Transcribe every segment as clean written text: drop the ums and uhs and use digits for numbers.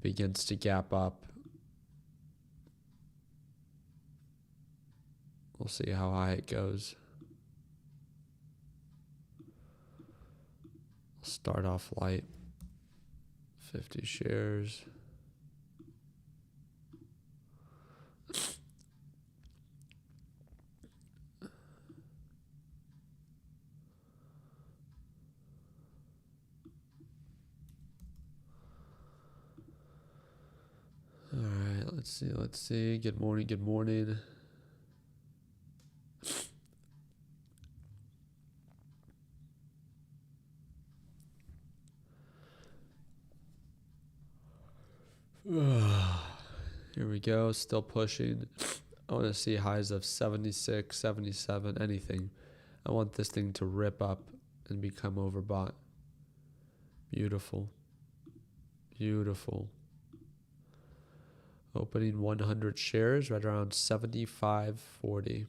it begins to gap up. We'll see how high it goes. Start off light. 50 shares. All right, let's see. Good morning. Here we go, still pushing. I want to see highs of 76, 77, anything. I want this thing to rip up and become overbought. Beautiful. Opening 100 shares right around 75.40.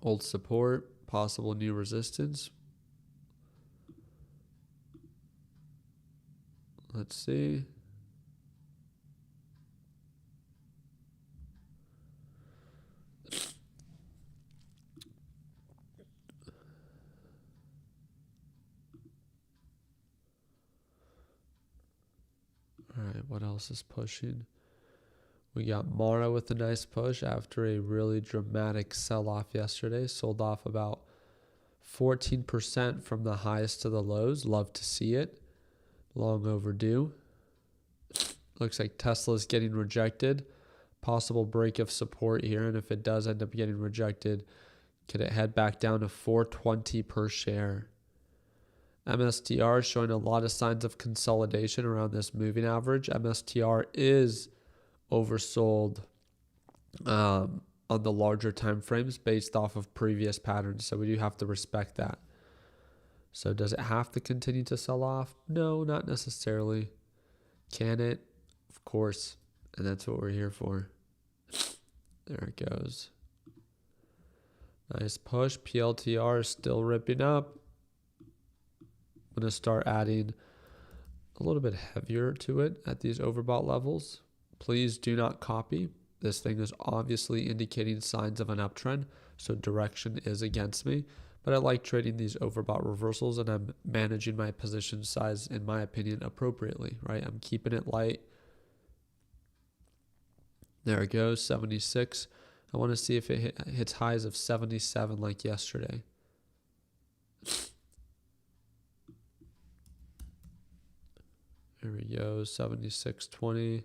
Old support, possible new resistance. Let's see. All right, what else is pushing? We got Mara with a nice push after a really dramatic sell-off yesterday. Sold off about 14% from the highs to the lows. Love to see it. Long overdue. Looks like Tesla is getting rejected. Possible break of support here, and if it does end up getting rejected, could it head back down to 420 per share? MSTR is showing a lot of signs of consolidation around this moving average. MSTR is oversold on the larger time frames based off of previous patterns, so we do have to respect that. So does it have to continue to sell off? No, not necessarily. Can it? Of course, and that's what we're here for. There it goes. Nice push. PLTR is still ripping up. I'm going to start adding a little bit heavier to it at these overbought levels. Please do not copy. This thing is obviously indicating signs of an uptrend, so direction is against me. But I like trading these overbought reversals, and I'm managing my position size, in my opinion, appropriately, right? I'm keeping it light. There it goes, 76. I want to see if it hits highs of 77 like yesterday. There we go, 76.20.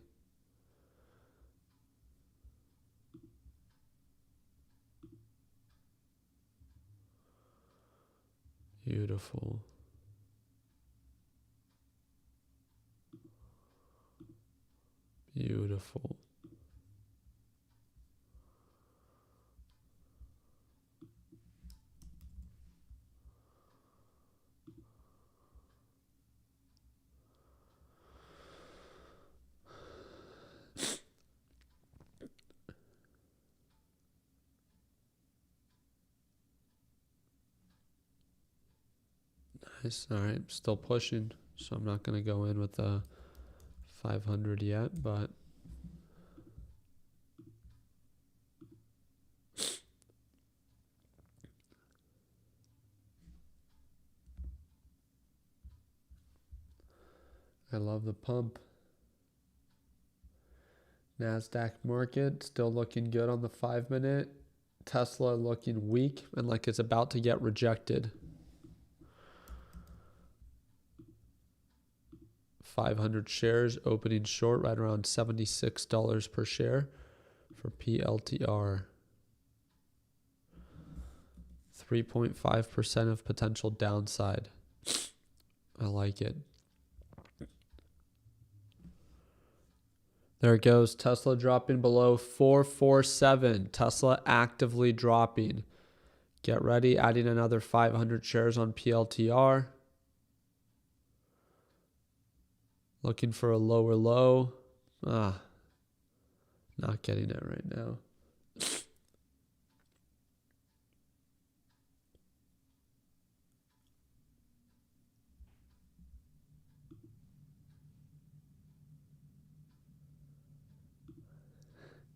Beautiful. Beautiful. Nice. All right, still pushing, so I'm not going to go in with a 500 yet, but I love the pump. NASDAQ market still looking good on the 5-minute. Tesla looking weak and like it's about to get rejected. 500 shares opening short right around $76 per share for PLTR. 3.5% of potential downside. I like it. There it goes. Tesla dropping below 447. Tesla actively dropping. Get ready. Adding another 500 shares on PLTR. Looking for a lower low. Not getting it right now.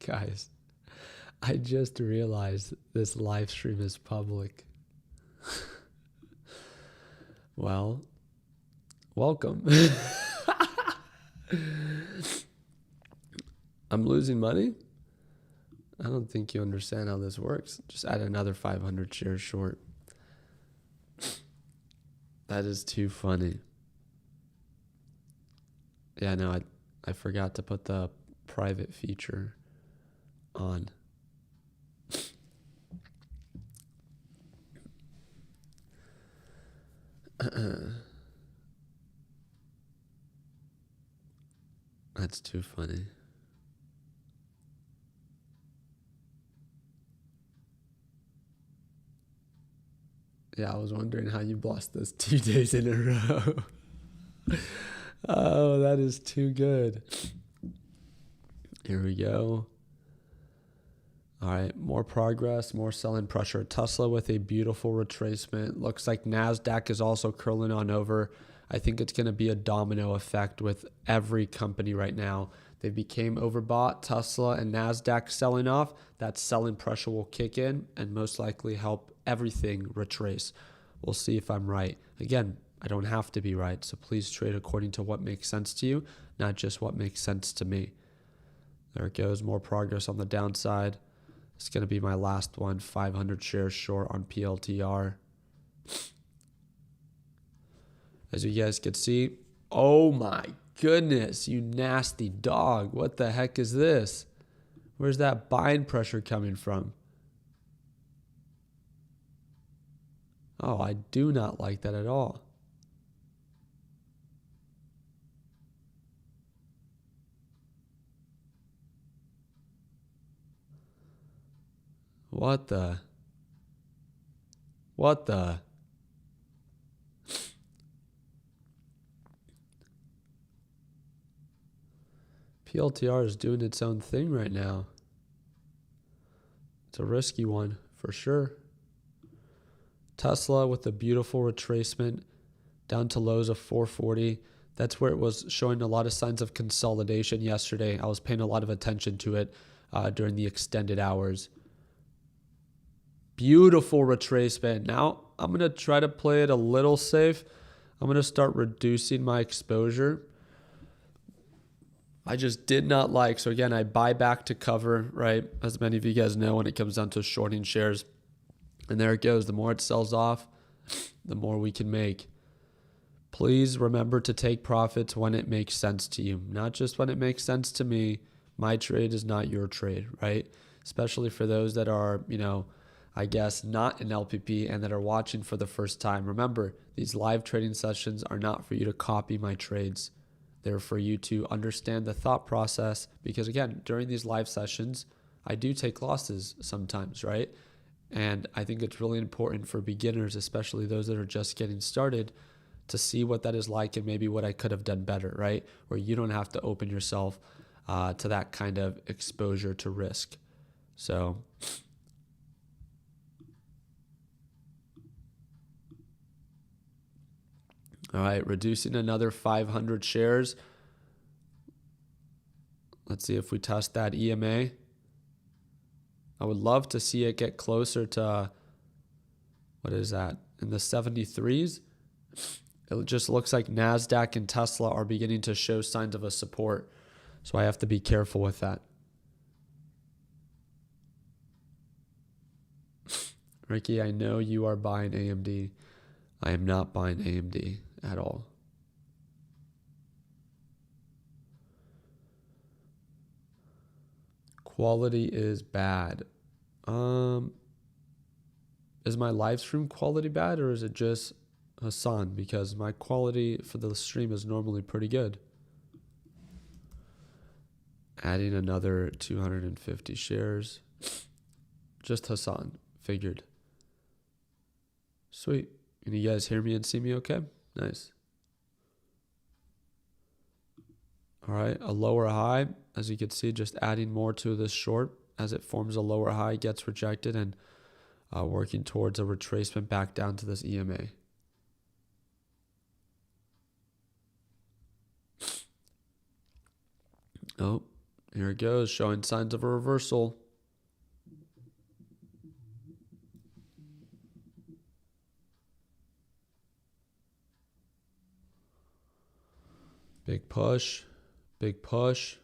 Guys, I just realized this live stream is public. Well, welcome. I'm losing money? I don't think you understand how this works. Just add another 500 shares short. That is too funny. Yeah, no, I forgot to put the private feature on. That's too funny. Yeah, I was wondering how you lost this 2 days in a row. Oh, that is too good. Here we go. All right, more progress, more selling pressure. Tesla with a beautiful retracement. Looks like NASDAQ is also curling on over. I think it's going to be a domino effect with every company right now. They became overbought. Tesla and NASDAQ selling off. That selling pressure will kick in and most likely help everything retrace. We'll see if I'm right. Again, I don't have to be right, so please trade according to what makes sense to you, not just what makes sense to me. There it goes. More progress on the downside. It's going to be my last one, 500 shares short on PLTR. As you guys can see, oh my goodness, you nasty dog. What the heck is this? Where's that buying pressure coming from? Oh, I do not like that at all. What the? PLTR is doing its own thing right now. It's a risky one for sure. Tesla with a beautiful retracement down to lows of 440. That's where it was showing a lot of signs of consolidation yesterday. I was paying a lot of attention to it during the extended hours. Beautiful retracement. Now I'm going to try to play it a little safe. I'm going to start reducing my exposure. I just did not like. So again, I buy back to cover, right? As many of you guys know, when it comes down to shorting shares. And there it goes. The more it sells off, the more we can make. Please remember to take profits when it makes sense to you, not just when it makes sense to me. My trade is not your trade, right? Especially for those that are, I guess not in LPP and that are watching for the first time. Remember, these live trading sessions are not for you to copy my trades. They're for you to understand the thought process because, again, during these live sessions, I do take losses sometimes, right? And I think it's really important for beginners, especially those that are just getting started, to see what that is like and maybe what I could have done better, right? Where you don't have to open yourself to that kind of exposure to risk. So all right, reducing another 500 shares. Let's see if we test that EMA. I would love to see it get closer to, what is that, in the 73s? It just looks like NASDAQ and Tesla are beginning to show signs of a support. So I have to be careful with that. Ricky, I know you are buying AMD. I am not buying AMD at all. Quality is bad. Is my live stream quality bad or is it just Hassan? Because my quality for the stream is normally pretty good. Adding another 250 shares. Just Hassan. Figured. Sweet. Can you guys hear me and see me okay? Nice. All right, a lower high. As you can see, just adding more to this short as it forms a lower high, gets rejected, and working towards a retracement back down to this EMA. Oh, Here it goes, showing signs of a reversal. Big push, big push.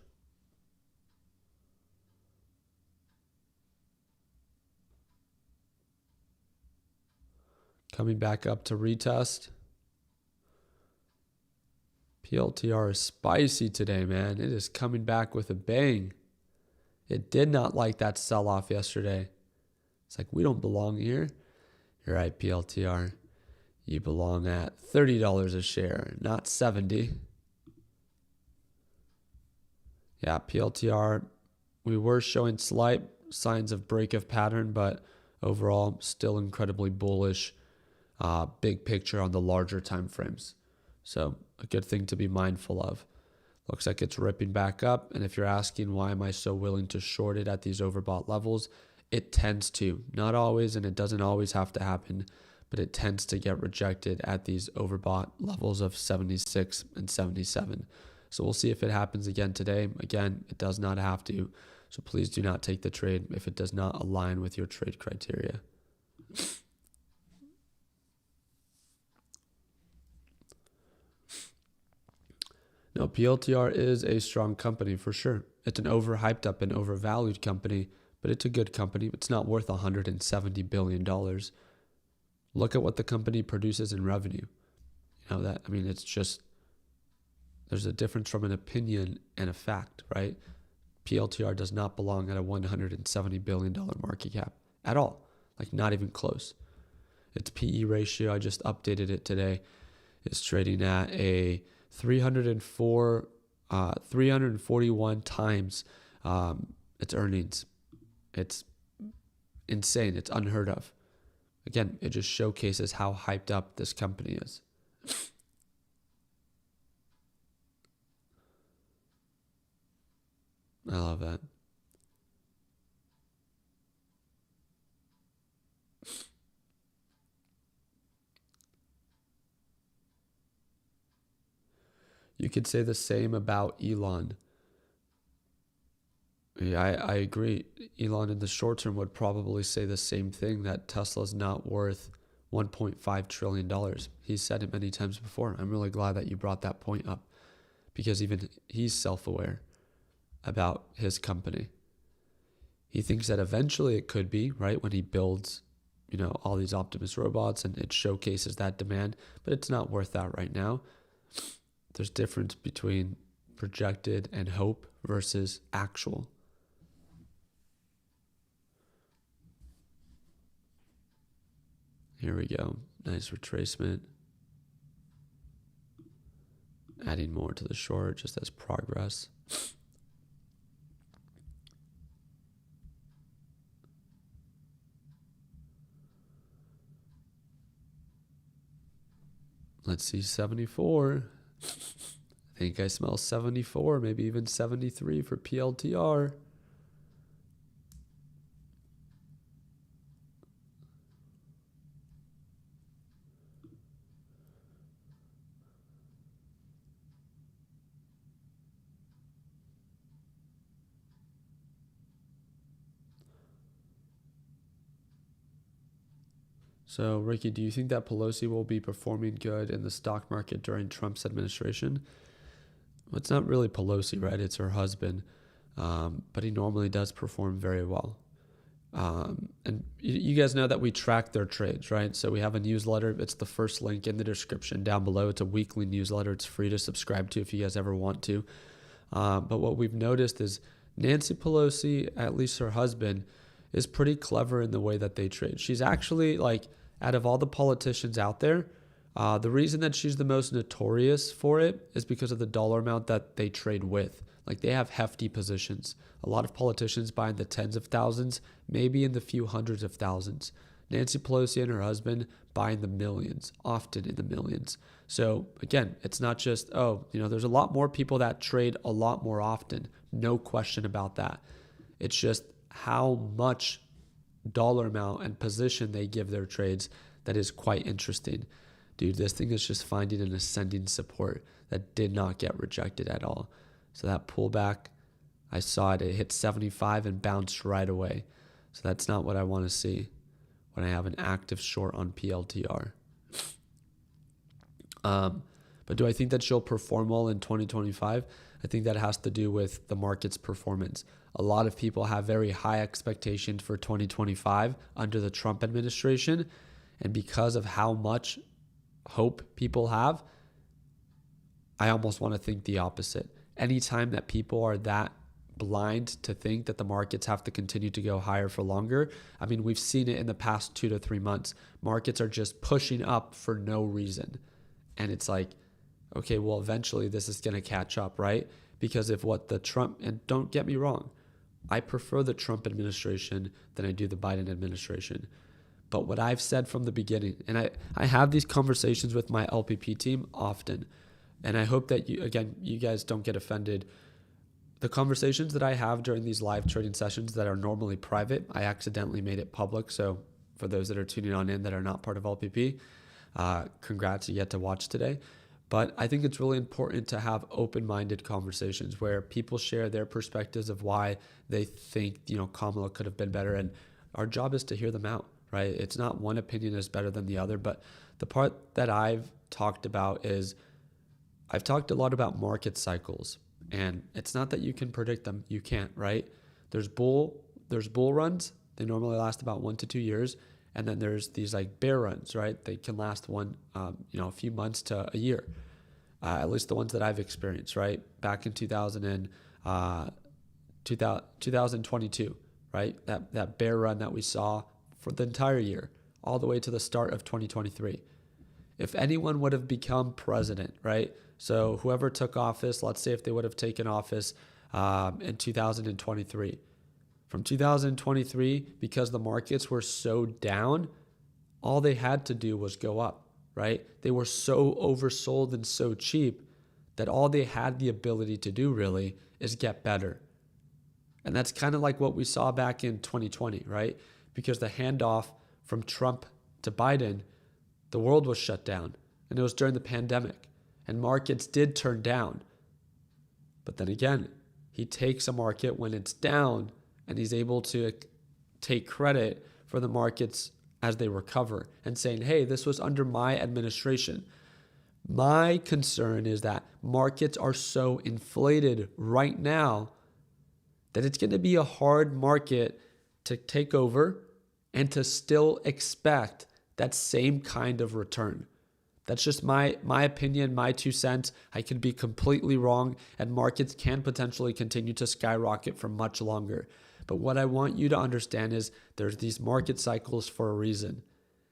Coming back up to retest. PLTR is spicy today, man. It is coming back with a bang. It did not like that sell-off yesterday. It's like, we don't belong here. You're right, PLTR. You belong at $30 a share, not 70. Yeah, PLTR, we were showing slight signs of break of pattern, but overall still incredibly bullish. Big picture on the larger time frames. So a good thing to be mindful of. Looks like it's ripping back up. And if you're asking why am I so willing to short it at these overbought levels, it tends to. Not always, and it doesn't always have to happen, but it tends to get rejected at these overbought levels of 76 and 77. So we'll see if it happens again today. Again, it does not have to. So please do not take the trade if it does not align with your trade criteria. No, PLTR is a strong company for sure. It's an overhyped up and overvalued company, but it's a good company. It's not worth $170 billion. Look at what the company produces in revenue. It's just, there's a difference from an opinion and a fact, right? PLTR does not belong at a $170 billion market cap at all. Like, not even close. Its PE ratio, I just updated it today, is trading at a 341 times its earnings. It's insane. It's unheard of. Again, it just showcases how hyped up this company is. I love that. You could say the same about Elon. Yeah, I agree. Elon in the short term would probably say the same thing, that Tesla's not worth $1.5 trillion. He's said it many times before. I'm really glad that you brought that point up, because even he's self-aware about his company. He thinks that eventually it could be, right, when he builds, all these Optimus robots and it showcases that demand, but it's not worth that right now. There's difference between projected and hope versus actual. Here we go. Nice retracement. Adding more to the short just as progress. Let's see, 74. I think I smell 74, maybe even 73 for PLTR. So, Ricky, do you think that Pelosi will be performing good in the stock market during Trump's administration? Well, it's not really Pelosi, right? It's her husband. But he normally does perform very well. And you guys know that we track their trades, right? So we have a newsletter. It's the first link in the description down below. It's a weekly newsletter. It's free to subscribe to if you guys ever want to. But what we've noticed is Nancy Pelosi, at least her husband, is pretty clever in the way that they trade. She's actually, like, out of all the politicians out there, the reason that she's the most notorious for it is because of the dollar amount that they trade with. Like, they have hefty positions. A lot of politicians buy in the tens of thousands, maybe in the few hundreds of thousands. Nancy Pelosi and her husband buy in the millions, often in the millions. So again, it's not just, there's a lot more people that trade a lot more often. No question about that. It's just how much dollar amount and position they give their trades that is quite interesting. Dude, this thing is just finding an ascending support that did not get rejected at all. So that pullback I saw it hit 75 and bounced right away. So that's not what I want to see when I have an active short on PLTR. But do I think that she'll perform well in 2025? I think that has to do with the market's performance. A lot of people have very high expectations for 2025 under the Trump administration. And because of how much hope people have, I almost want to think the opposite. Anytime that people are that blind to think that the markets have to continue to go higher for longer, I mean, we've seen it in the past 2 to 3 months. Markets are just pushing up for no reason. And it's like, okay, well, eventually this is going to catch up, right? Because if what the Trump, and don't get me wrong, I prefer the Trump administration than I do the Biden administration. But what I've said from the beginning, and I have these conversations with my LPP team often, and I hope that you guys don't get offended. The conversations that I have during these live trading sessions that are normally private, I accidentally made it public. So for those that are tuning on in that are not part of LPP, congrats, you get to watch today. But I think it's really important to have open-minded conversations where people share their perspectives of why they think, Kamala could have been better. And our job is to hear them out, right? It's not one opinion is better than the other. But the part that I've talked about is I've talked a lot about market cycles. And it's not that you can predict them. You can't, right? There's bull runs. They normally last about 1 to 2 years. And then there's these like bear runs, right? They can last a few months to a year. At least the ones that I've experienced, right? Back in 2022, right? That bear run that we saw for the entire year, all the way to the start of 2023. If anyone would have become president, right? So whoever took office, let's say if they would have taken office in 2023, from 2023, because the markets were so down, all they had to do was go up, right? They were so oversold and so cheap that all they had the ability to do really is get better. And that's kind of like what we saw back in 2020, right? Because the handoff from Trump to Biden, the world was shut down. And it was during the pandemic. And markets did turn down. But then again, he takes a market when it's down and he's able to take credit for the markets as they recover and saying, hey, this was under my administration. My concern is that markets are so inflated right now that it's going to be a hard market to take over and to still expect that same kind of return. That's just my opinion, my 2 cents. I could be completely wrong, and markets can potentially continue to skyrocket for much longer. But what I want you to understand is there's these market cycles for a reason.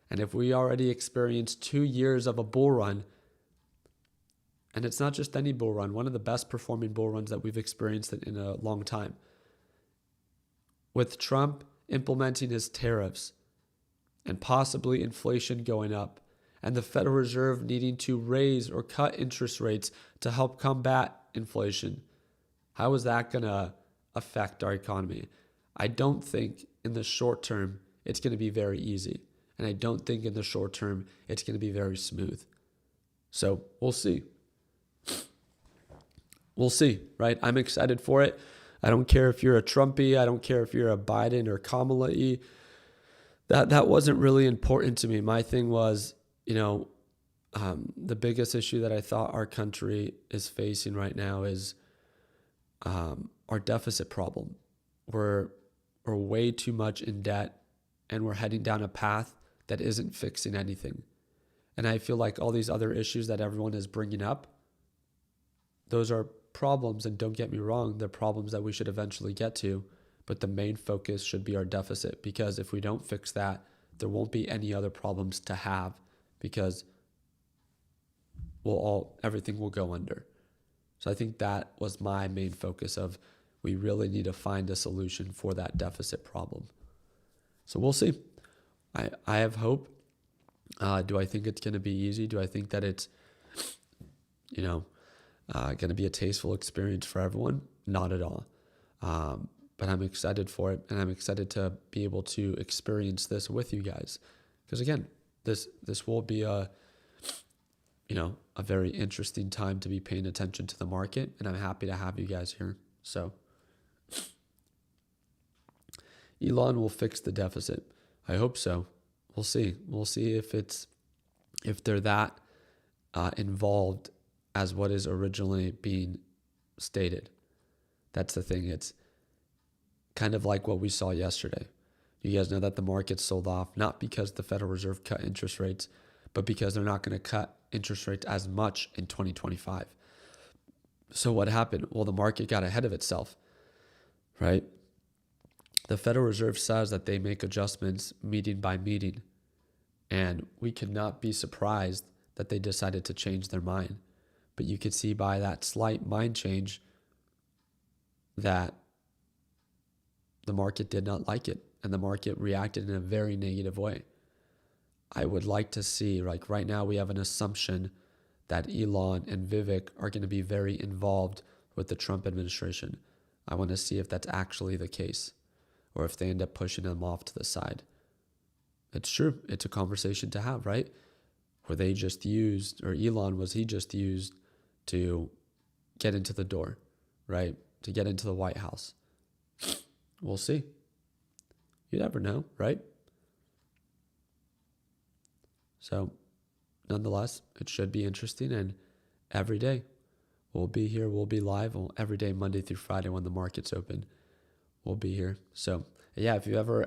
And if we already experienced 2 years of a bull run, and it's not just any bull run, one of the best performing bull runs that we've experienced in a long time, with Trump implementing his tariffs and possibly inflation going up, and the Federal Reserve needing to raise or cut interest rates to help combat inflation, how is that going to affect our economy? I don't think in the short term it's going to be very easy. And I don't think in the short term it's going to be very smooth. So we'll see. We'll see, right? I'm excited for it. I don't care if you're a Trumpy. I don't care if you're a Biden or Kamala-y. That wasn't really important to me. My thing was, the biggest issue that I thought our country is facing right now is our deficit problem. We're way too much in debt, and we're heading down a path that isn't fixing anything. And I feel like all these other issues that everyone is bringing up, those are problems, and don't get me wrong, they're problems that we should eventually get to, but the main focus should be our deficit, because if we don't fix that, there won't be any other problems to have, because everything will go under. So I think that was my main focus of we really need to find a solution for that deficit problem. So we'll see. I have hope. Do I think it's going to be easy? Do I think that it's, going to be a tasteful experience for everyone? Not at all. But I'm excited for it, and I'm excited to be able to experience this with you guys. Because again, this will be a very interesting time to be paying attention to the market, and I'm happy to have you guys here. So Elon will fix the deficit. I hope so. We'll see. We'll see if they're that involved as what is originally being stated. That's the thing. It's kind of like what we saw yesterday. You guys know that the market sold off, not because the Federal Reserve cut interest rates, but because they're not going to cut interest rates as much in 2025. So what happened? Well, the market got ahead of itself, right? The Federal Reserve says that they make adjustments meeting by meeting, and we could not be surprised that they decided to change their mind. But you could see by that slight mind change that the market did not like it, and the market reacted in a very negative way. I would like to see, like right now we have an assumption that Elon and Vivek are going to be very involved with the Trump administration. I want to see if that's actually the case, or if they end up pushing them off to the side. It's true. It's a conversation to have, right? Were they just used, or Elon, was he just used to get into the door, right? To get into the White House. We'll see. You never know, right? So, nonetheless, it should be interesting, and every day we'll be here, we'll be live every day, Monday through Friday when the market's open. We'll be here. So, yeah, if you ever,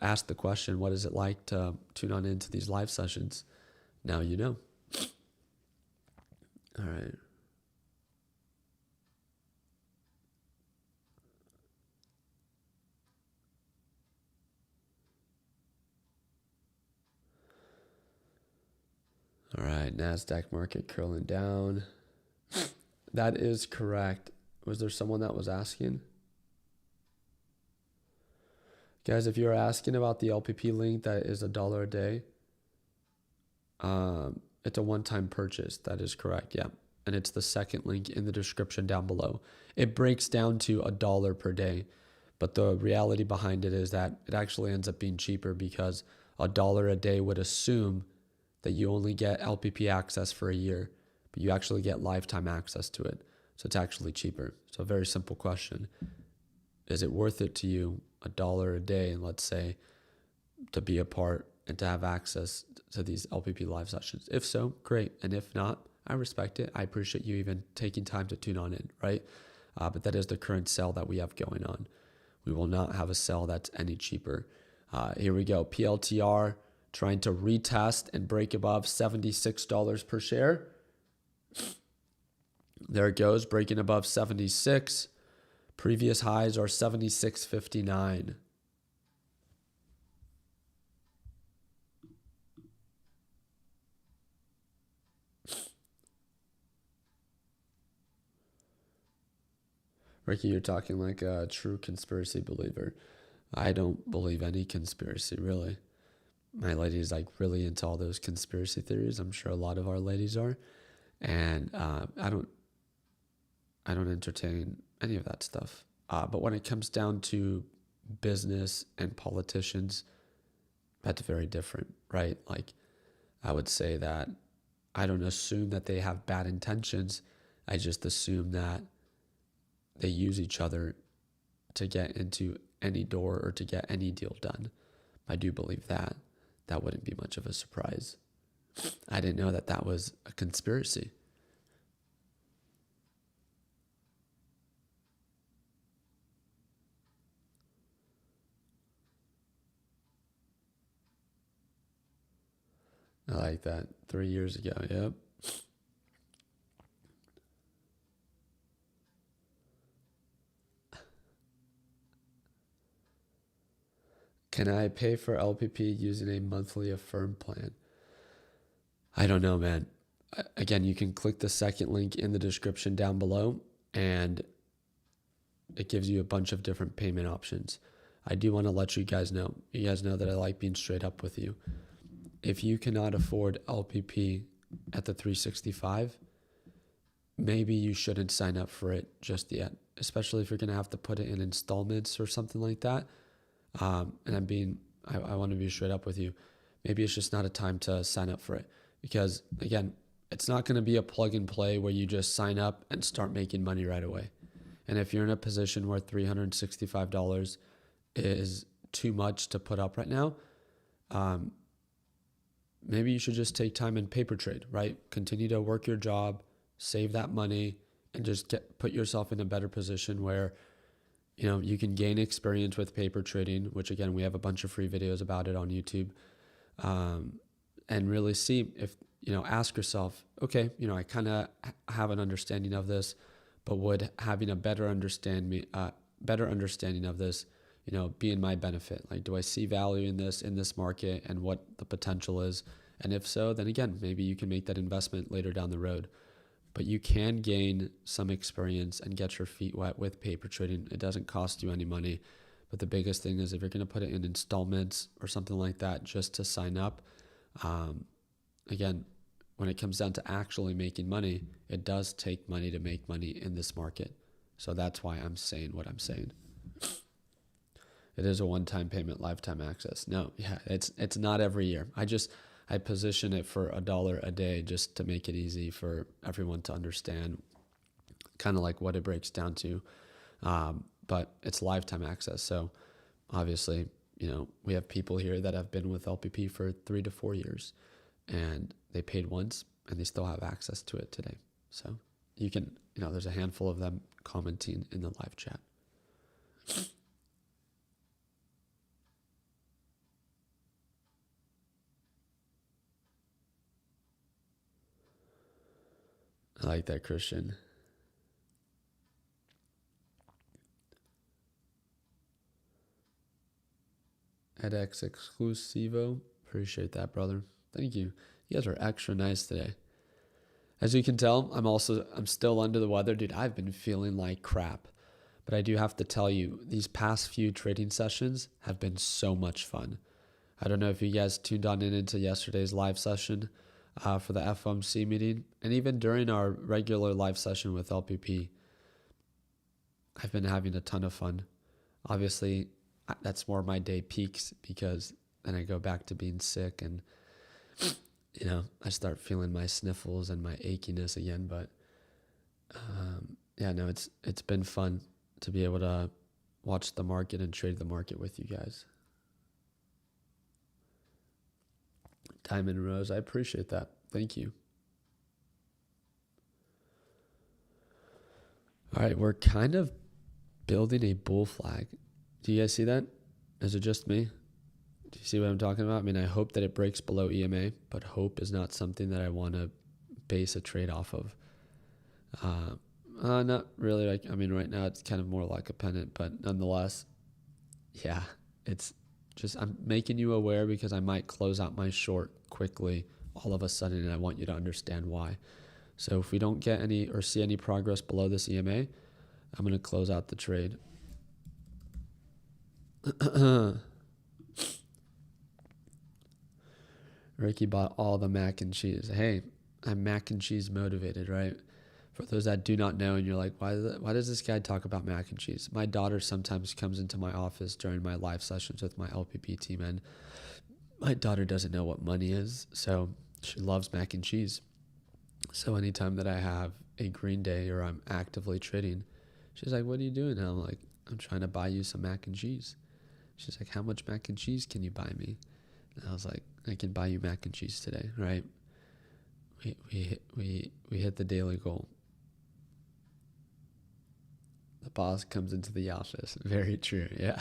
ask the question, what is it like to tune on into these live sessions? Now you know. All right. All right, NASDAQ market curling down. That is correct. Was there someone that was asking? Guys, if you're asking about the LPP link, that is $1 a day. It's a one-time purchase. That is correct, yeah. And it's the second link in the description down below. It breaks down to $1 per day. But the reality behind it is that it actually ends up being cheaper because $1 a day would assume that you only get LPP access for a year, but you actually get lifetime access to it. So it's actually cheaper. So a very simple question. Is it worth it to you, $1 a day, and let's say, to be a part and to have access to these LPP live sessions? If so, great. And if not, I respect it. I appreciate you even taking time to tune on in, right? But that is the current sale that we have going on. We will not have a sale that's any cheaper. Here we go. PLTR trying to retest and break above $76 per share. There it goes, breaking above 76. Previous highs are 76.59. Ricky, you're talking like a true conspiracy believer. I don't believe any conspiracy, really. My lady is like really into all those conspiracy theories. I'm sure a lot of our ladies are. And I don't entertain any of that stuff. But when it comes down to business and politicians, that's very different, right? Like, I would say that I don't assume that they have bad intentions. I just assume that they use each other to get into any door or to get any deal done. I do believe that. That wouldn't be much of a surprise. I didn't know that that was a conspiracy. I like that. 3 years ago, yep. Can I pay for LPP using a monthly Affirm plan? I don't know, man. Again, you can click the second link in the description down below, and it gives you a bunch of different payment options. I do want to let you guys know. You guys know that I like being straight up with you. If you cannot afford LPP at the 365, maybe you shouldn't sign up for it just yet, especially if you're going to have to put it in installments or something like that. And I want to be straight up with you. Maybe it's just not a time to sign up for it because, again, it's not going to be a plug and play where you just sign up and start making money right away. And if you're in a position where $365 is too much to put up right now, maybe you should just take time and paper trade, right? Continue to work your job, save that money, and just put yourself in a better position where, you can gain experience with paper trading, which again, we have a bunch of free videos about it on YouTube, and really see if, ask yourself, okay, I kind of have an understanding of this, but would having a better understanding of this, be in my benefit? Like, do I see value in this market and what the potential is? And if so, then again, maybe you can make that investment later down the road. But you can gain some experience and get your feet wet with paper trading. It doesn't cost you any money. But the biggest thing is if you're going to put it in installments or something like that just to sign up, again, when it comes down to actually making money, it does take money to make money in this market. So that's why I'm saying what I'm saying. It is a one-time payment, lifetime access. No, yeah, it's not every year. I position it for $1 a day just to make it easy for everyone to understand kind of like what it breaks down to. But it's lifetime access. So obviously, we have people here that have been with LPP for 3 to 4 years and they paid once and they still have access to it today. So you can, there's a handful of them commenting in the live chat. I like that, Christian. edX Exclusivo. Appreciate that, brother. Thank you. You guys are extra nice today. As you can tell, I'm still under the weather. Dude, I've been feeling like crap. But I do have to tell you, these past few trading sessions have been so much fun. I don't know if you guys tuned on into yesterday's live session for the FOMC meeting. And even during our regular live session with LPP, I've been having a ton of fun. Obviously, that's where my day peaks because then I go back to being sick and, I start feeling my sniffles and my achiness again. But it's been fun to be able to watch the market and trade the market with you guys. Diamond Rose, I appreciate that. Thank you. All right, we're kind of building a bull flag. Do you guys see that? Is it just me? Do you see what I'm talking about? I mean, I hope that it breaks below EMA, but hope is not something that I want to base a trade off of. Not really. Right now it's kind of more like a pennant, but nonetheless, yeah, it's just, I'm making you aware because I might close out my short quickly all of a sudden, and I want you to understand why. So if we don't get any or see any progress below this EMA, I'm going to close out the trade. Ricky bought all the mac and cheese. Hey, I'm mac and cheese motivated, right? For those that do not know, and you're like, why does this guy talk about mac and cheese? My daughter sometimes comes into my office during my live sessions with my LPP team, and my daughter doesn't know what money is, so she loves mac and cheese. So anytime that I have a green day or I'm actively trading, she's like, what are you doing? And I'm like, I'm trying to buy you some mac and cheese. She's like, how much mac and cheese can you buy me? And I was like, I can buy you mac and cheese today, right? We hit the daily goal. The boss comes into the office. Very true, yeah.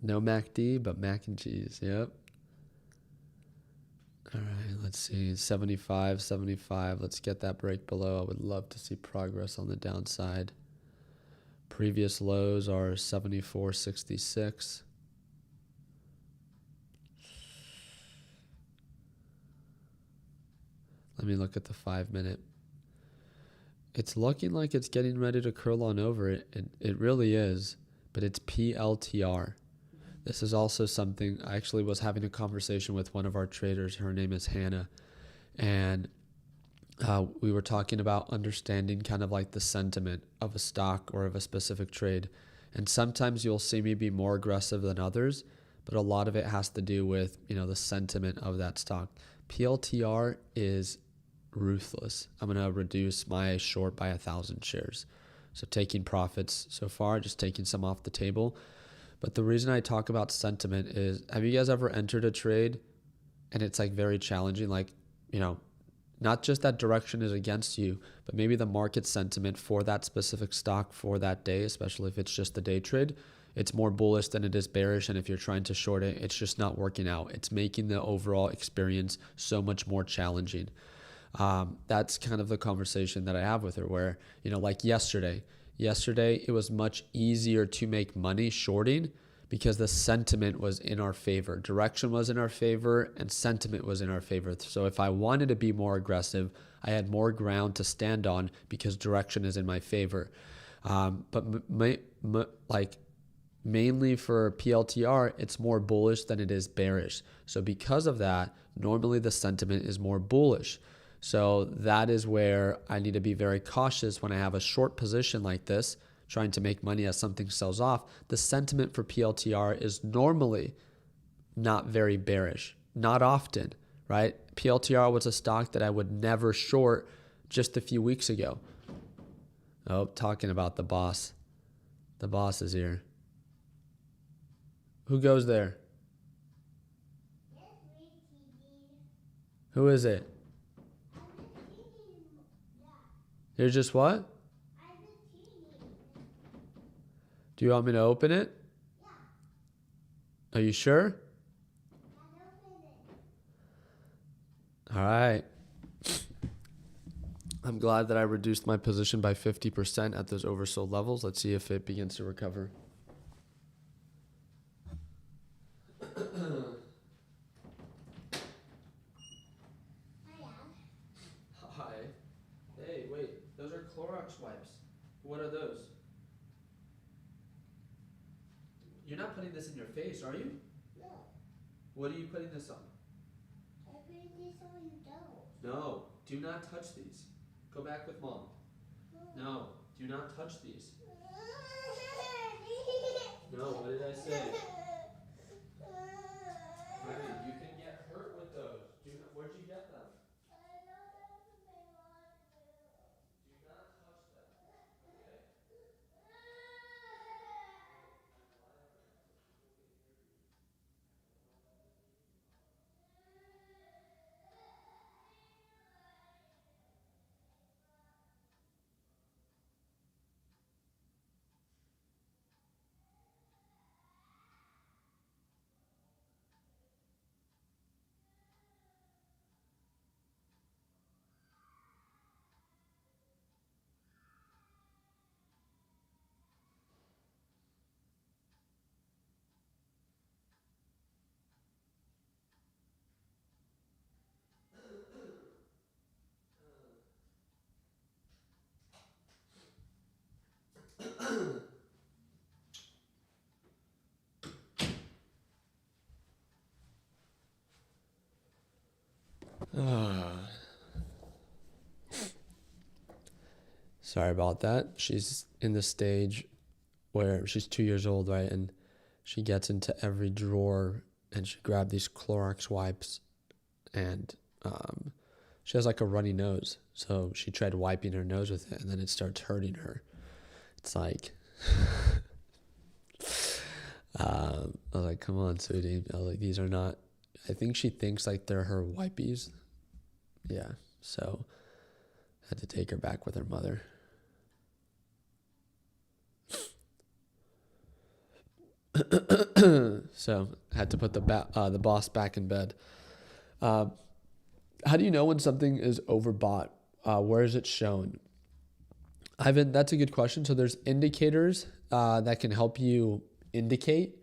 No MACD, but mac and cheese, yep. All right, let's see, 75. Let's get that break below. I would love to see progress on the downside. Previous lows are 74.66. Let me look at the 5-minute. It's looking like it's getting ready to curl on over. It really is, but it's PLTR. This is also something, I actually was having a conversation with one of our traders. Her name is Hannah. And we were talking about understanding kind of like the sentiment of a stock or of a specific trade. And sometimes you'll see me be more aggressive than others, but a lot of it has to do with, the sentiment of that stock. PLTR is ruthless. I'm going to reduce my short by 1,000 shares. So taking profits so far, just taking some off the table. But the reason I talk about sentiment is, have you guys ever entered a trade and it's like very challenging? Like, not just that direction is against you, but maybe the market sentiment for that specific stock for that day, especially if it's just the day trade, it's more bullish than it is bearish. And if you're trying to short it, it's just not working out. It's making the overall experience so much more challenging. That's kind of the conversation that I have with her where, like yesterday it was much easier to make money shorting because the sentiment was in our favor. Direction was in our favor and sentiment was in our favor. So if I wanted to be more aggressive, I had more ground to stand on because direction is in my favor. But mainly for PLTR, it's more bullish than it is bearish. So because of that, normally the sentiment is more bullish. So that is where I need to be very cautious when I have a short position like this, trying to make money as something sells off. The sentiment for PLTR is normally not very bearish, not often, right? PLTR was a stock that I would never short just a few weeks ago. Oh, talking about the boss. The boss is here. Who goes there? Who is it? You're just what? Do you want me to open it? Yeah. Are you sure? All right. I'm glad that I reduced my position by 50% at those oversold levels. Let's see if it begins to recover. Hi. Hey, wait. Those are Clorox wipes. What are those? You're not putting this in your face, are you? No. What are you putting this on? I'm putting this on your nose. No, do not touch these. Go back with mom. No, do not touch these. No, what did I say? Honey, you can get hurt with those. Where'd you get them? I know that's what they want to do. Do not touch them, okay? Sorry about that. She's in the stage where she's 2 years old, right? And she gets into every drawer and she grabbed these Clorox wipes and she has like a runny nose. So she tried wiping her nose with it and then it starts hurting her. It's like, I was like, come on, sweetie. I was like, these are not, I think she thinks like they're her wipies. Yeah. So I had to take her back with her mother. So I had to put the boss back in bed. How do you know when something is overbought? Where is it shown? Ivan, that's a good question. So there's indicators that can help you indicate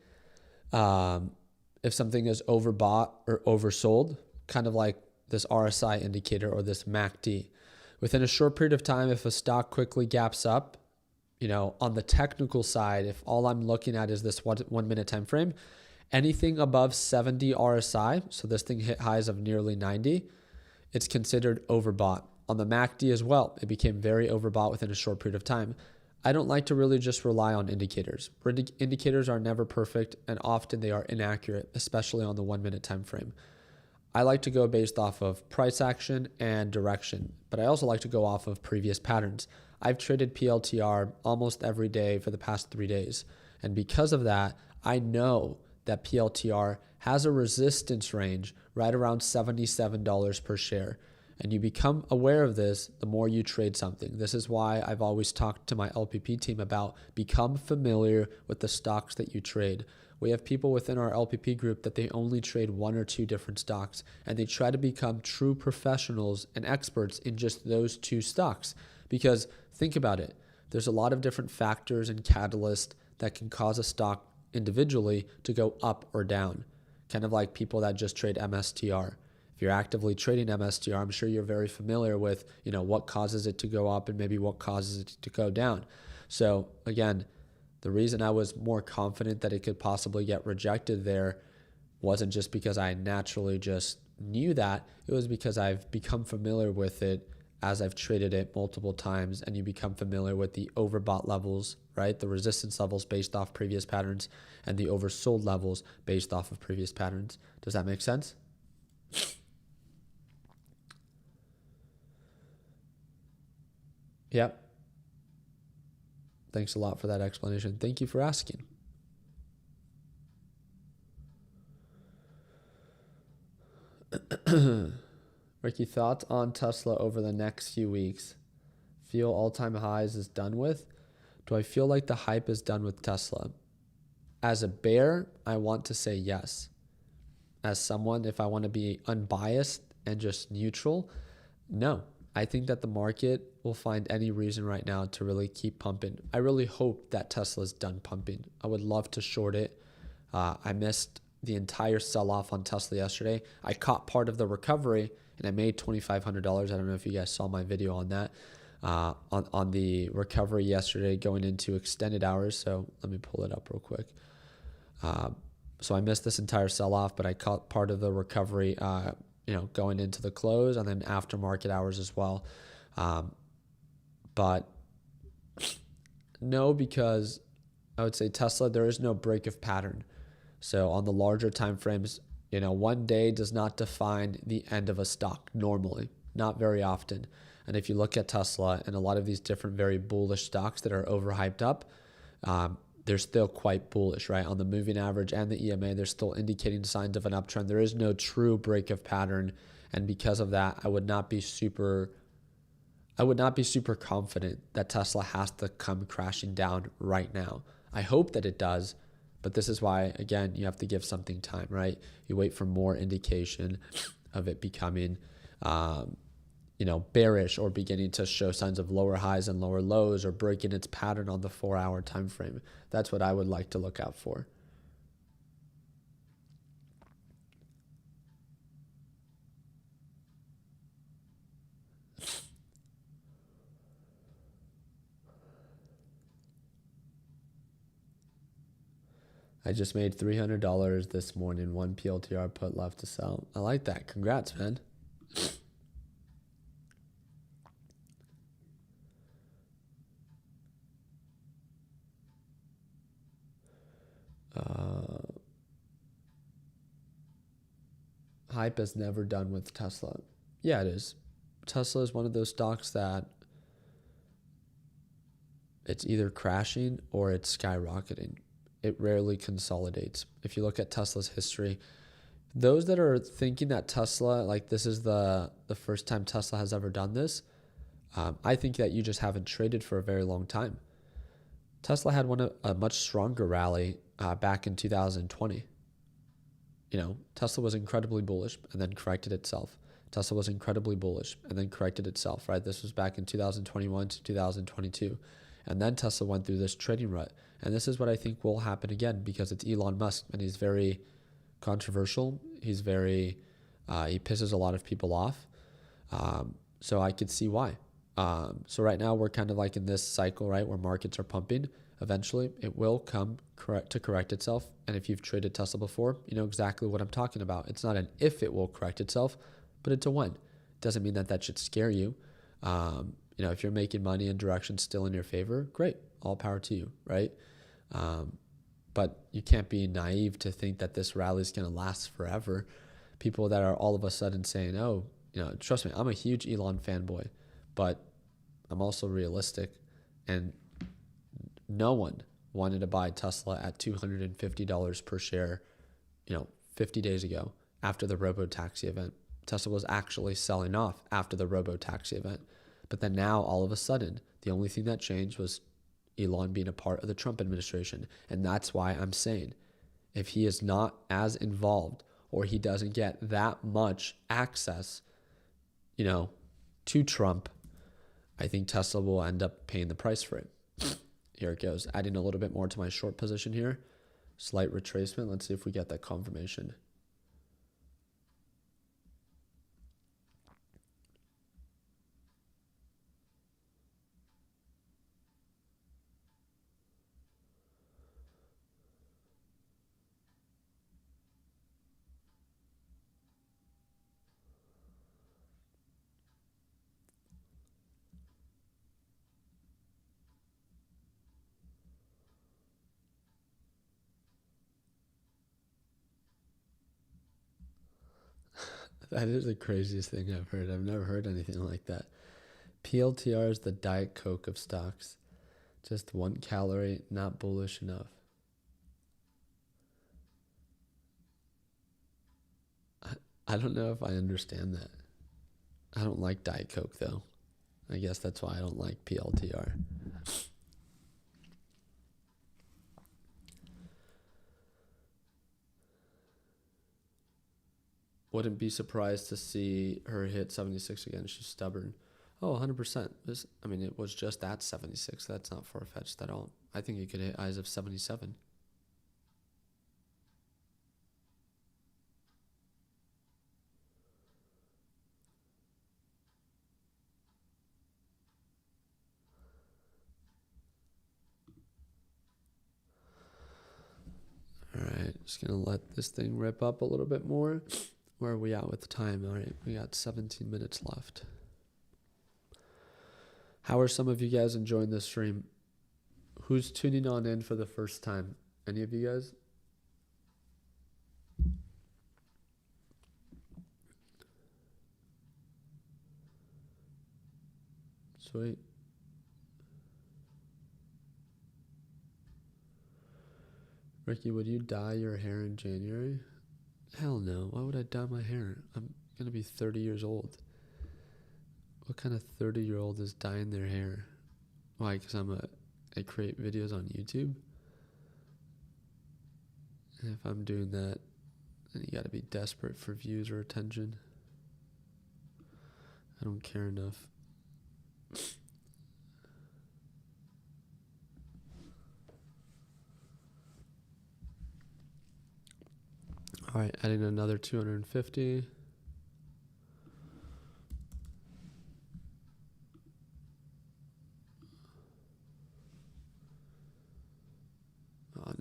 if something is overbought or oversold, kind of like this RSI indicator or this MACD. Within a short period of time, if a stock quickly gaps up, on the technical side, if all I'm looking at is this 1 minute time frame, anything above 70 RSI, so this thing hit highs of nearly 90, it's considered overbought. On the MACD as well, it became very overbought within a short period of time. I don't like to really just rely on indicators. Indicators are never perfect and often they are inaccurate, especially on the 1 minute time frame. I like to go based off of price action and direction, but I also like to go off of previous patterns. I've traded PLTR almost every day for the past 3 days. And because of that, I know that PLTR has a resistance range right around $77 per share. And you become aware of this the more you trade something. This is why I've always talked to my LPP team about become familiar with the stocks that you trade. We have people within our LPP group that they only trade 1 or 2 different stocks, and they try to become true professionals and experts in just those 2 stocks. Because think about it, there's a lot of different factors and catalysts that can cause a stock individually to go up or down. Kind of like people that just trade MSTR. If you're actively trading MSTR, I'm sure you're very familiar with, what causes it to go up and maybe what causes it to go down. So again, the reason I was more confident that it could possibly get rejected there wasn't just because I naturally just knew that. It was because I've become familiar with it as I've traded it multiple times, and you become familiar with the overbought levels, right? The resistance levels based off previous patterns and the oversold levels based off of previous patterns. Does that make sense? Yep. Thanks a lot for that explanation. Thank you for asking. Ricky, thoughts on Tesla over the next few weeks? Feel all-time highs is done with? Do I feel like the hype is done with Tesla? As a bear, I want to say yes. As someone, if I want to be unbiased and just neutral, no. I think that the market will find any reason right now to really keep pumping. I really hope that Tesla's done pumping. I would love to short it. I missed the entire sell-off on Tesla yesterday. I caught part of the recovery and I made $2,500. I don't know if you guys saw my video on that, on the recovery yesterday going into extended hours. So let me pull it up real quick. So I missed this entire sell-off, but I caught part of the recovery going into the close and then after market hours as well. But no, because I would say Tesla, there is no break of pattern. So on the larger time frames, one day does not define the end of a stock normally, not very often. And if you look at Tesla and a lot of these different very bullish stocks that are overhyped up, they're still quite bullish, right? On the moving average and the EMA, they're still indicating signs of an uptrend. There is no true break of pattern. And because of that, I would not be super confident that Tesla has to come crashing down right now. I hope that it does, but this is why, again, you have to give something time, right? You wait for more indication of it becoming, bearish or beginning to show signs of lower highs and lower lows or breaking its pattern on the 4-hour time frame. That's what I would like to look out for. I just made $300 this morning, 1 PLTR put left to sell. I like that. Congrats, man. Hype has never done with Tesla. Yeah, it is. Tesla is one of those stocks that it's either crashing or it's skyrocketing. It rarely consolidates. If you look at Tesla's history, those that are thinking that Tesla, like this is the first time Tesla has ever done this, I think that you just haven't traded for a very long time. Tesla had a much stronger rally back in 2020. Tesla was incredibly bullish and then corrected itself. Tesla was incredibly bullish and then corrected itself, right? This was back in 2021 to 2022. And then Tesla went through this trading rut. And this is what I think will happen again because it's Elon Musk and he's very controversial. He's he pisses a lot of people off. So I could see why. So right now we're kind of like in this cycle, right, where markets are pumping. Eventually it will come to correct itself. And if you've traded Tesla before, you know exactly what I'm talking about. It's not an if it will correct itself, but it's a when. It doesn't mean that should scare you. If you're making money and direction's still in your favor, great, all power to you, right? But you can't be naive to think that this rally is going to last forever people that are all of a sudden saying, oh, trust me, I'm a huge Elon fanboy, but I'm also realistic, and no one wanted to buy Tesla at $250 per share, 50 days ago after the robo-taxi event. Tesla was actually selling off after the robo-taxi event. But then now, all of a sudden, the only thing that changed was Elon being a part of the Trump administration. And that's why I'm saying, if he is not as involved, or he doesn't get that much access, to Trump, I think Tesla will end up paying the price for it. Here it goes. Adding a little bit more to my short position here. Slight retracement. Let's see if we get that confirmation. That is the craziest thing I've heard. I've never heard anything like that. PLTR is the Diet Coke of stocks. Just 1 calorie, not bullish enough. I don't know if I understand that. I don't like Diet Coke, though. I guess that's why I don't like PLTR. Wouldn't be surprised to see her hit 76 again. She's stubborn. Oh, 100%. It was just at 76. That's not far-fetched at all. I think you could hit highs of 77. All right, just going to let this thing rip up a little bit more. Where are we at with the time? All right, we got 17 minutes left. How are some of you guys enjoying this stream? Who's tuning on in for the first time? Any of you guys? Sweet. Ricky, would you dye your hair in January? Hell no. Why would I dye my hair? I'm going to be 30 years old. What kind of 30-year-old is dyeing their hair? Why? Because I create videos on YouTube? And if I'm doing that, then you got to be desperate for views or attention. I don't care enough. All right, adding another 250.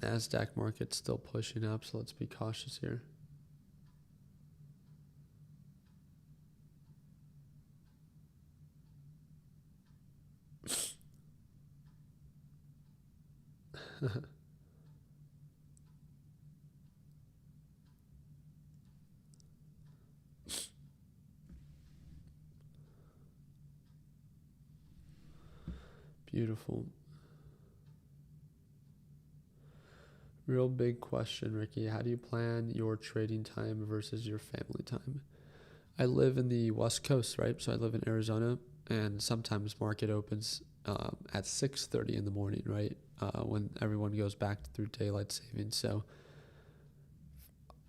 NASDAQ market's still pushing up, so let's be cautious here. Beautiful. Real big question, Ricky. How do you plan your trading time versus your family time? I live in the West Coast, right? So I live in Arizona, and sometimes market opens at 6:30 in the morning, right? When everyone goes back through daylight savings. So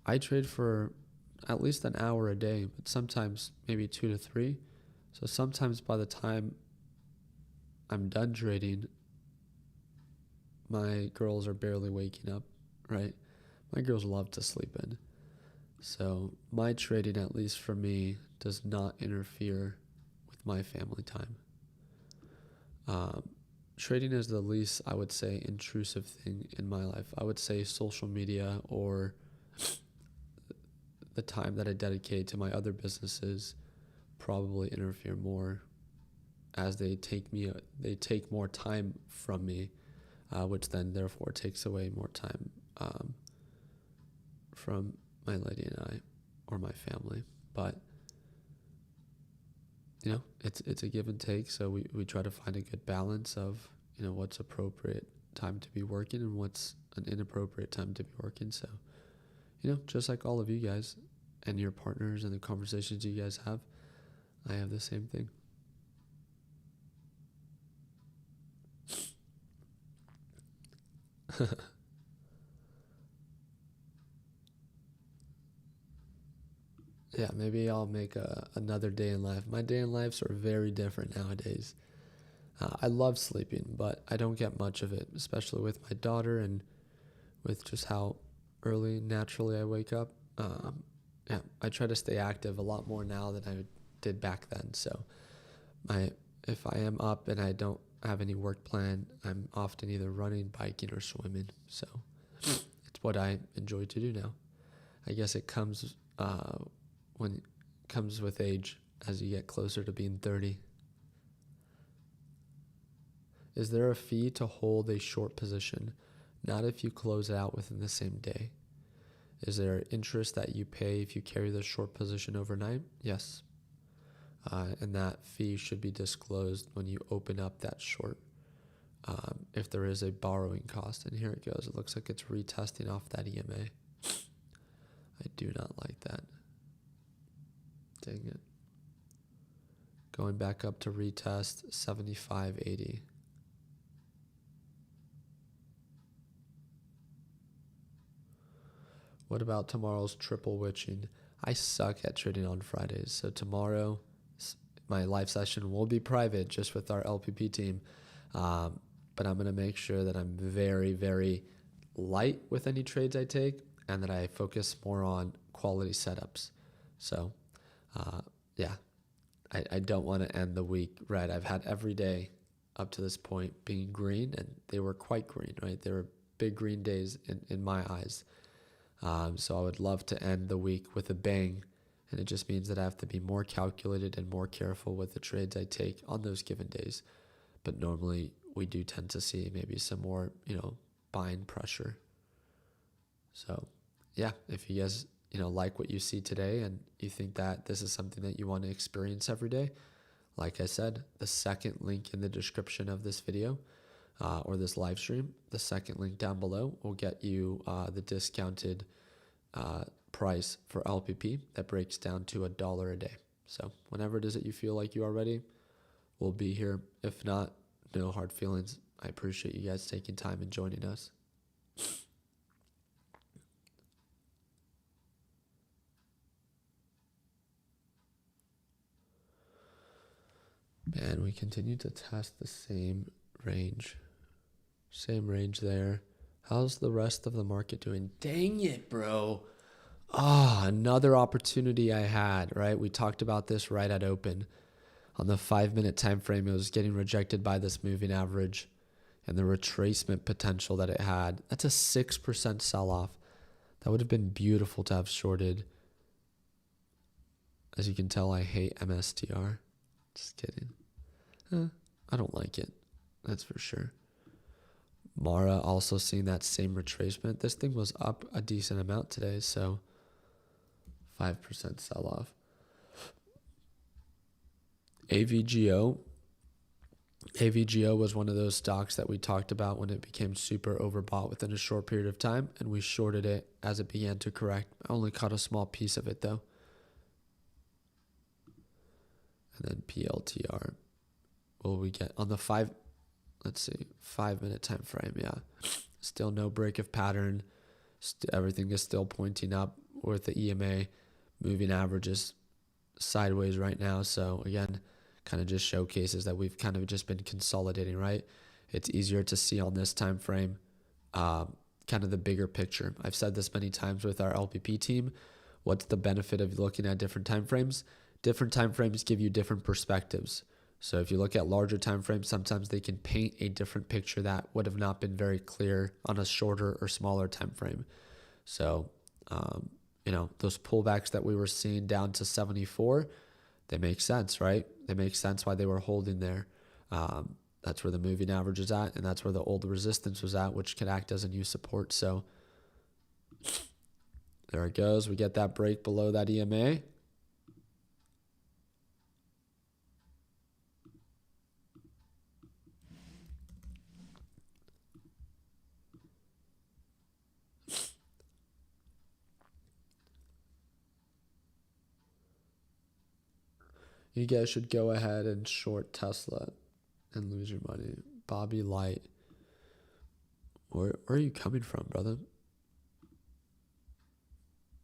I trade for at least an hour a day, but sometimes maybe 2 to 3. So sometimes by the time I'm done trading, my girls are barely waking up, right? My girls love to sleep in. So my trading, at least for me, does not interfere with my family time. Trading is the least, I would say, intrusive thing in my life. I would say social media or the time that I dedicate to my other businesses probably interfere more, as they take more time from me, which then therefore takes away more time from my lady and I, or my family. But it's a give and take. So we try to find a good balance of what's appropriate time to be working and what's an inappropriate time to be working. So just like all of you guys and your partners and the conversations you guys have, I have the same thing. Yeah, maybe I'll make another day in life. My day in lives are very different nowadays. I love sleeping, but I don't get much of it, especially with my daughter and with just how early naturally I wake up. Yeah, I try to stay active a lot more now than I did back then. So if I am up and I don't have any work plan, I'm often either running, biking, or swimming. So it's what I enjoy to do now. I guess it comes with age as you get closer to being 30. Is there a fee to hold a short position? Not if you close it out within the same day. Is there interest that you pay if you carry the short position overnight? Yes. And that fee should be disclosed when you open up that short. If there is a borrowing cost, and here it goes. It looks like it's retesting off that EMA. I do not like that. Dang it. Going back up to retest 75.80. What about tomorrow's triple witching? I suck at trading on Fridays. So tomorrow, my live session will be private just with our LPP team. But I'm going to make sure that I'm very, very light with any trades I take and that I focus more on quality setups. So, yeah, I don't want to end the week red. I've had every day up to this point being green, and they were quite green, right? They were big green days in my eyes. So I would love to end the week with a bang, and it just means that I have to be more calculated and more careful with the trades I take on those given days. But normally we do tend to see maybe some more, buying pressure. So yeah, if you guys, like what you see today and you think that this is something that you want to experience every day, like I said, the second link in the description of this video or this live stream, the second link down below will get you the discounted price for LPP that breaks down to $1 a day. So whenever it is that you feel like you are ready, we'll be here. If not, no hard feelings. I appreciate you guys taking time and joining us. Man, we continue to test the same range. Same range there. How's the rest of the market doing? Dang it, bro. Another opportunity I had, right? We talked about this right at open. On the 5-minute time frame, it was getting rejected by this moving average and the retracement potential that it had. That's a 6% sell-off. That would have been beautiful to have shorted. As you can tell, I hate MSTR. Just kidding. I don't like it. That's for sure. Mara also seeing that same retracement. This thing was up a decent amount today, so 5% sell-off. AVGO was one of those stocks that we talked about when it became super overbought within a short period of time, and we shorted it as it began to correct. I only caught a small piece of it, though. And then PLTR. Will we get on the 5-minute time frame? Yeah, still no break of pattern. Everything is still pointing up with the EMA moving averages sideways right now. So again, kind of just showcases that we've kind of just been consolidating, right? It's easier to see on this time frame kind of the bigger picture. I've said this many times with our LPP team. What's the benefit of looking at different time frames? Different time frames give you different perspectives. So if you look at larger time frames, sometimes they can paint a different picture that would have not been very clear on a shorter or smaller time frame. So, those pullbacks that we were seeing down to 74, they make sense, right? They make sense why they were holding there. That's where the moving average is at, and that's where the old resistance was at, which can act as a new support. So There it goes. We get that break below that EMA. You guys should go ahead and short Tesla and lose your money. Bobby Light. Where are you coming from, brother?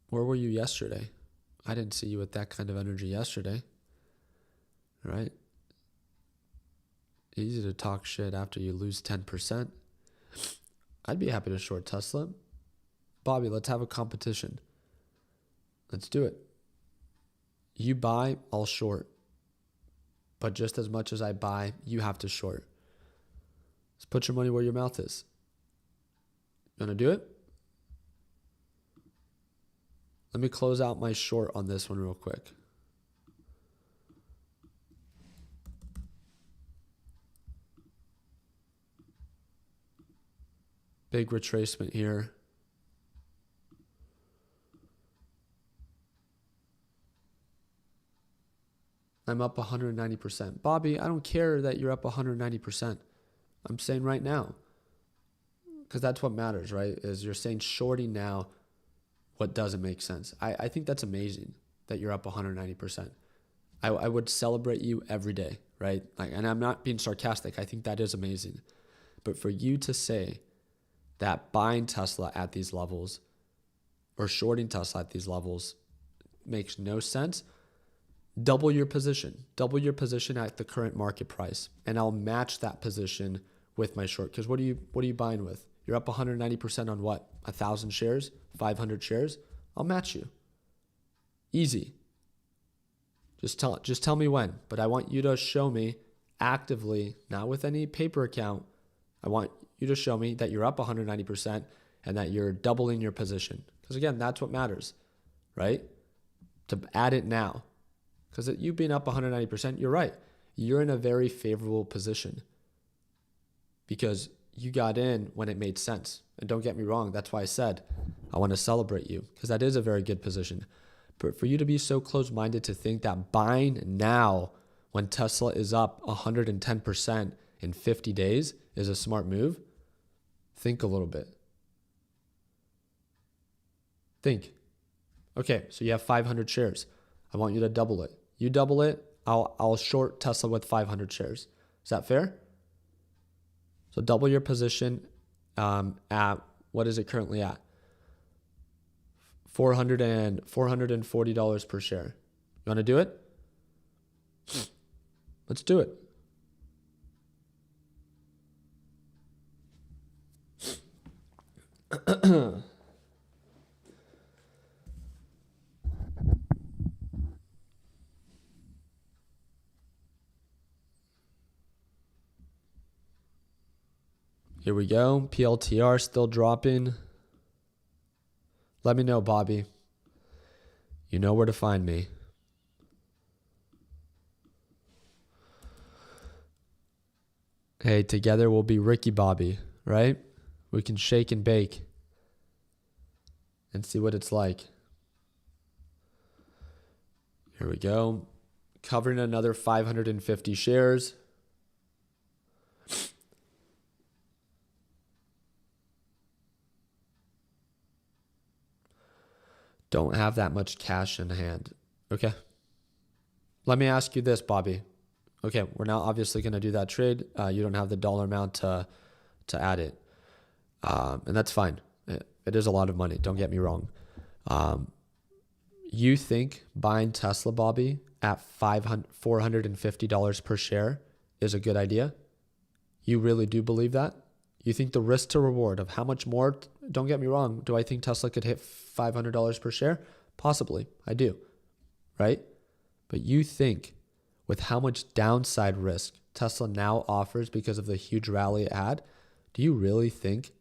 Where were you yesterday? I didn't see you with that kind of energy yesterday. Right? Easy to talk shit after you lose 10%. I'd be happy to short Tesla. Bobby, let's have a competition. Let's do it. You buy, I'll short. But just as much as I buy, you have to short. Let's put your money where your mouth is. You want to do it? Let me close out my short on this one real quick. Big retracement here. I'm up 190%. Bobby, I don't care that you're up 190%. I'm saying right now. Because that's what matters, right? Is you're saying shorting now what doesn't make sense. I think that's amazing that you're up 190%. I would celebrate you every day, right? And I'm not being sarcastic. I think that is amazing. But for you to say that buying Tesla at these levels or shorting Tesla at these levels makes no sense, double your position. Double your position at the current market price. And I'll match that position with my short. Because what are you buying with? You're up 190% on what? 1,000 shares? 500 shares? I'll match you. Easy. Just tell me when. But I want you to show me actively, not with any paper account. I want you to show me that you're up 190% and that you're doubling your position. Because again, that's what matters, right? To add it now. Because you being up 190%, you're right. You're in a very favorable position. Because you got in when it made sense. And don't get me wrong, that's why I said I want to celebrate you, because that is a very good position. But for you to be so close-minded to think that buying now when Tesla is up 110% in 50 days is a smart move, think a little bit. Think. Okay, so you have 500 shares. I want you to double it. You double it, I'll short Tesla with 500 shares. Is that fair? So double your position at, what is it currently at? $440 per share. You want to do it? Let's do it. Here we go. PLTR still dropping. Let me know, Bobby. You know where to find me. Hey, together we'll be Ricky Bobby, right? We can shake and bake and see what it's like. Here we go. Covering another 550 shares. Don't have that much cash in hand. Okay. Let me ask you this, Bobby. Okay, we're now obviously going to do that trade. You don't have the dollar amount to add it. And that's fine. It is a lot of money. Don't get me wrong. You think buying Tesla, Bobby, at $450 per share is a good idea? You really do believe that? You think the risk to reward of how much more, don't get me wrong, do I think Tesla could hit $500 per share? Possibly, I do, right? But you think with how much downside risk Tesla now offers because of the huge rally it had, do you really think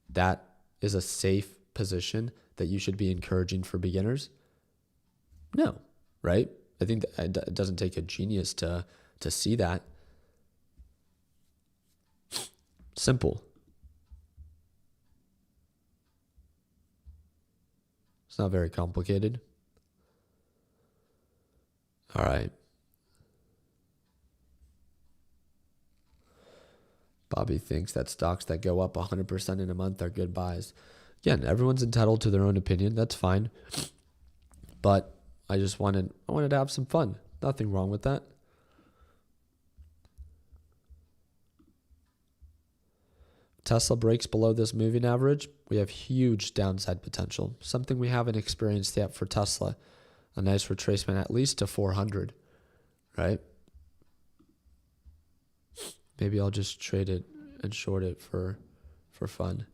that is a safe position that you should be encouraging for beginners? No, right? I think that it doesn't take a genius to see that. Simple. It's not very complicated. All right. Bobby thinks that stocks that go up 100% in a month are good buys. Again, everyone's entitled to their own opinion. That's fine. But I wanted to have some fun. Nothing wrong with that. Tesla breaks below this moving average. We have huge downside potential. Something we haven't experienced yet for Tesla. A nice retracement at least to 400, right? Maybe I'll just trade it and short it for fun.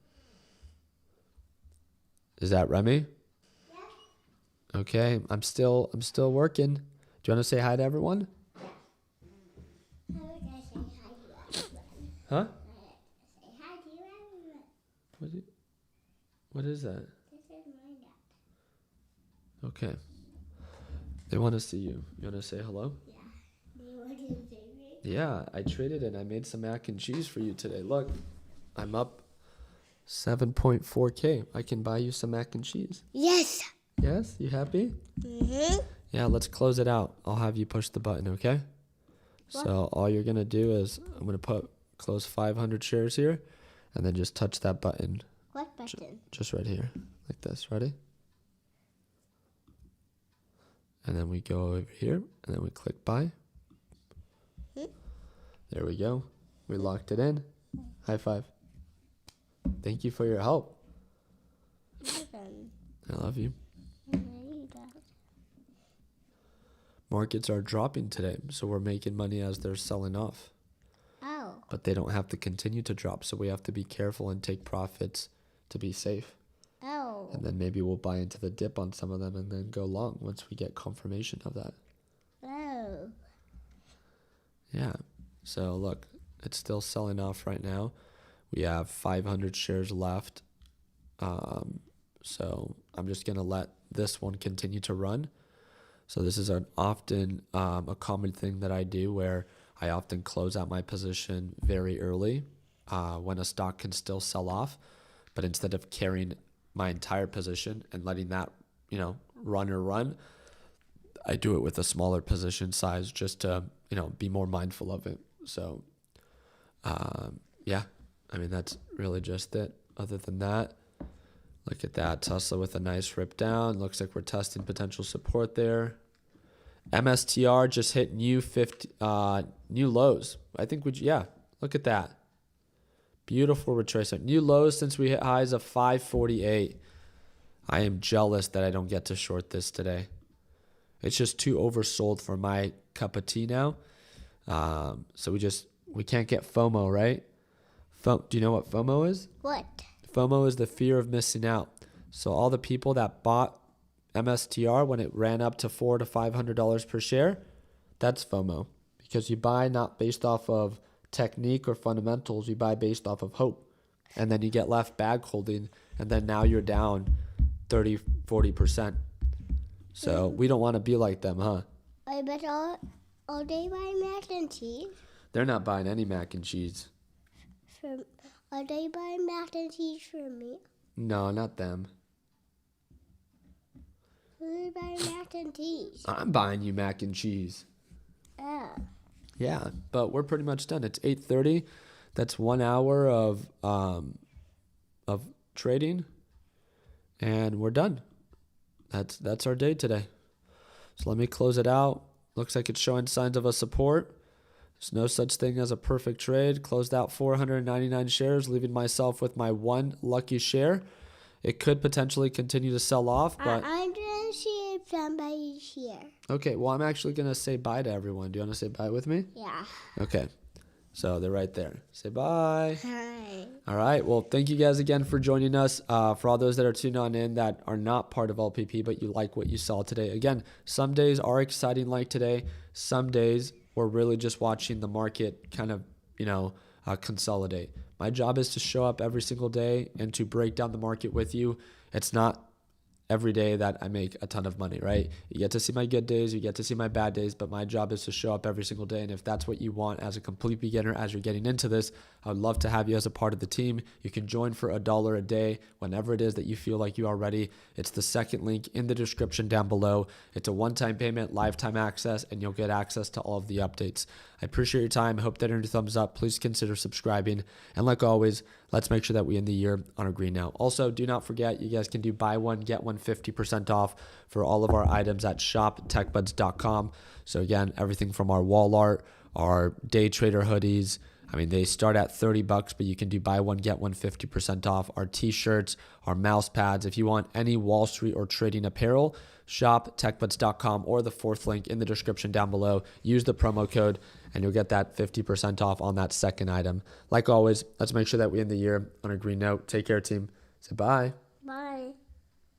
Is that Remy? Yeah. Okay, I'm still working. Do you want to say hi to everyone? How would I say hi to everyone? Huh? Say hi to everyone. What is that? This is my dad. Okay. They want to see you. You want to say hello? Yeah. Do you want to say me? Yeah, I traded and I made some mac and cheese for you today. Look, I'm up 7.4K. I can buy you some mac and cheese. Yes. Yes? You happy? Mm-hmm. Yeah, let's close it out. I'll have you push the button, okay? What? So all you're going to do is I'm going to close 500 shares here and then just touch that button. What button? Just right here, like this. Ready? And then we go over here and then we click buy. There we go. We locked it in. High five. Thank you for your help. I love you. Markets are dropping today, so we're making money as they're selling off. Oh. But they don't have to continue to drop, so we have to be careful and take profits to be safe. Oh. And then maybe we'll buy into the dip on some of them and then go long once we get confirmation of that. Oh. Yeah. So look, it's still selling off right now. We have 500 shares left. So I'm just going to let this one continue to run. So this is often a common thing that I do where I often close out my position very early when a stock can still sell off. But instead of carrying my entire position and letting that, run, I do it with a smaller position size just to, be more mindful of it. So, yeah, I mean, that's really just it. Other than that, look at that. Tesla with a nice rip down. Looks like we're testing potential support there. MSTR just hit new lows. I think look at that. Beautiful retracement. New lows since we hit highs of 548. I am jealous that I don't get to short this today. It's just too oversold for my cup of tea now. So we can't get FOMO, right? Do you know what FOMO is? What? FOMO is the fear of missing out. So all the people that bought MSTR when it ran up to $400 to $500 per share, that's FOMO. Because you buy not based off of technique or fundamentals, you buy based off of hope. And then you get left bag holding, and then now you're down 30, 40%. So we don't want to be like them, huh? I bet all they buy mac and cheese. They're not buying any mac and cheese. Are they buying mac and cheese for me? No, not them. Who's buying mac and cheese? I'm buying you mac and cheese. Oh. Yeah, but we're pretty much done. It's 8:30. That's 1 hour of trading, and we're done. That's our day today. So let me close it out. Looks like it's showing signs of a support. There's no such thing as a perfect trade. Closed out 499 shares, leaving myself with my one lucky share. It could potentially continue to sell off, but I'm going to see if somebody's here. Okay, well, I'm actually going to say bye to everyone. Do you want to say bye with me? Yeah. Okay. So they're right there. Say bye. Hi. All right. Well, thank you guys again for joining us. For all those that are tuned on in that are not part of LPP, but you like what you saw today. Again, some days are exciting like today. Some days we're really just watching the market kind of, consolidate. My job is to show up every single day and to break down the market with you. It's not every day that I make a ton of money, right? You get to see my good days, you get to see my bad days, but my job is to show up every single day. And if that's what you want as a complete beginner, as you're getting into this, I would love to have you as a part of the team. You can join for $1 a day whenever it is that you feel like you are ready. It's the second link in the description down below. It's a one-time payment, lifetime access, and you'll get access to all of the updates. I appreciate your time. I hope that earned a thumbs up. Please consider subscribing. And like always, let's make sure that we end the year on a green note. Also, do not forget, you guys can do buy one, get one 50% off for all of our items at shoptechbuds.com. So again, everything from our wall art, our day trader hoodies. I mean, they start at $30, but you can do buy one, get one 50% off. Our t-shirts, our mouse pads. If you want any Wall Street or trading apparel, shoptechbuds.com or the fourth link in the description down below. Use the promo code and you'll get that 50% off on that second item. Like always, let's make sure that we end the year on a green note. Take care, team. Say bye. Bye.